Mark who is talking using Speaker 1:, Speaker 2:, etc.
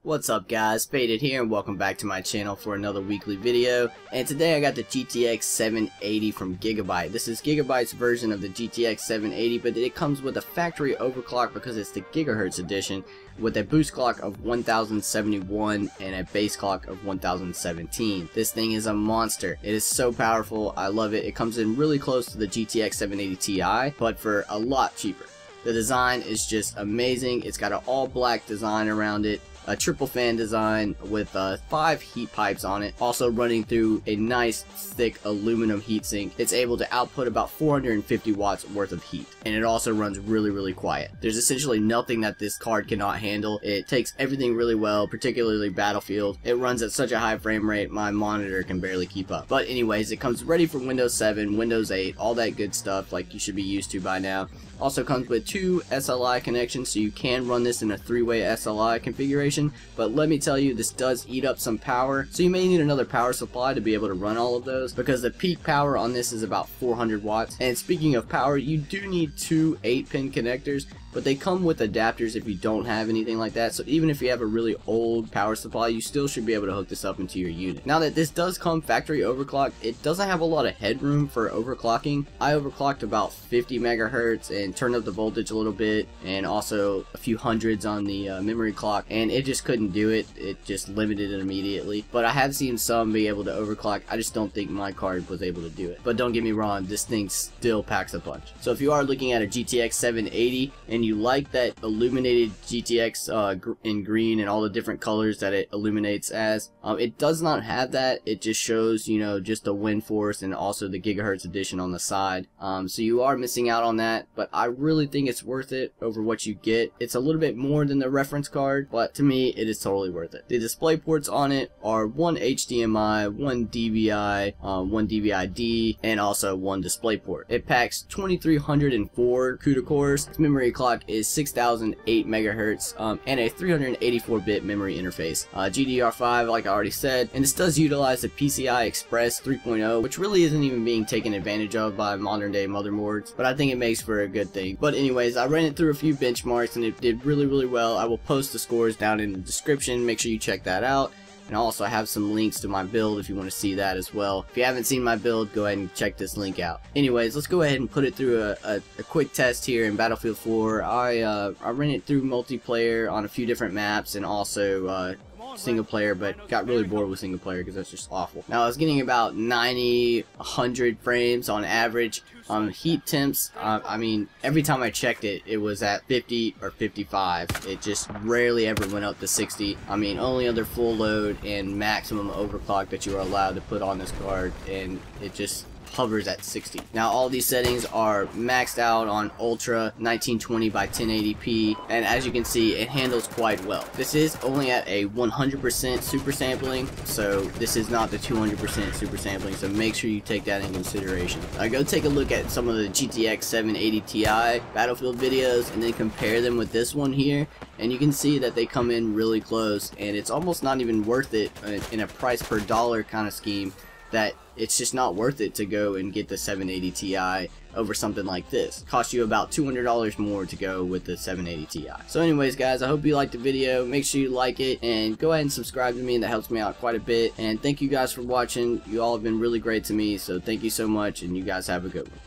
Speaker 1: What's up guys, Faded here and welcome back to my channel for another weekly video. And today I got the GTX 780 from Gigabyte. This is Gigabyte's version of the GTX 780, but it comes with a factory overclock because it's the GHz Edition with a boost clock of 1071 and a base clock of 1017. This thing is a monster. It is so powerful. I love it. It comes in really close to the GTX 780 Ti, but for a lot cheaper. The design is just amazing. It's got an all black design around it, a triple fan design with 5 heat pipes on it, also running through a nice thick aluminum heatsink. It's able to output about 450 watts worth of heat, and it also runs really quiet. There's essentially nothing that this card cannot handle. It takes everything really well, particularly Battlefield. It runs at such a high frame rate my monitor can barely keep up. But anyways, it comes ready for Windows 7, Windows 8, all that good stuff like you should be used to by now. Also comes with 2 SLI connections, so you can run this in a 3-way SLI configuration, but let me tell you, this does eat up some power, so you may need another power supply to be able to run all of those, because the peak power on this is about 400 watts. And speaking of power, you do need 2 8-pin connectors, but they come with adapters if you don't have anything like that, so even if you have a really old power supply, you still should be able to hook this up into your unit. Now that this does come factory overclocked, it doesn't have a lot of headroom for overclocking. I overclocked about 50 megahertz and turned up the voltage a little bit, and also a few hundreds on the memory clock, and it just couldn't do it. It just limited it immediately. But I have seen some be able to overclock. I just don't think my card was able to do it. But don't get me wrong, this thing still packs a punch. So if you are looking at a GTX 780 and you like that illuminated GTX in green and all the different colors that it illuminates as, it does not have that. It just shows, you know, just the Windforce and also the Gigahertz Edition on the side. So you are missing out on that, but I really think it's worth it over what you get. It's a little bit more than the reference card, but to me it is totally worth it. The display ports on it are 1 HDMI, 1 DVI, 1 DVI-D, and also 1 DisplayPort. It packs 2304 CUDA cores. Its memory clock is 6008 megahertz, and a 384-bit memory interface. GDDR5, like I already said, and this does utilize the PCI Express 3.0, which really isn't even being taken advantage of by modern day motherboards, but I think it makes for a good thing. But anyways, I ran it through a few benchmarks and it did really well. I will post the scores down in the description. Make sure you check that out. And also I have some links to my build if you want to see that as well. If you haven't seen my build, go ahead and check this link out. Anyways, let's go ahead and put it through a quick test here in Battlefield 4. I ran it through multiplayer on a few different maps and also single player, but got really bored with single player because that's just awful. Now I was getting about 90-100 frames on average. Heat temps, I mean, every time I checked it, it was at 50 or 55. It just rarely ever went up to 60. I mean, only under full load and maximum overclock that you are allowed to put on this card, and it just hovers at 60. Now all these settings are maxed out on Ultra 1920 by 1080p, and as you can see, it handles quite well. This is only at a 100% super sampling, so this is not the 200% super sampling, so make sure you take that in consideration. Go take a look at some of the GTX 780 Ti Battlefield videos and then compare them with this one here, and you can see that they come in really close, and it's almost not even worth it in a price per dollar kind of scheme. That it's just not worth it to go and get the 780 Ti over something like this. It costs you about $200 more to go with the 780 Ti. So anyways guys, I hope you liked the video. Make sure you like it and go ahead and subscribe to me, and that helps me out quite a bit. And thank you guys for watching. You all have been really great to me, so thank you so much, and you guys have a good one.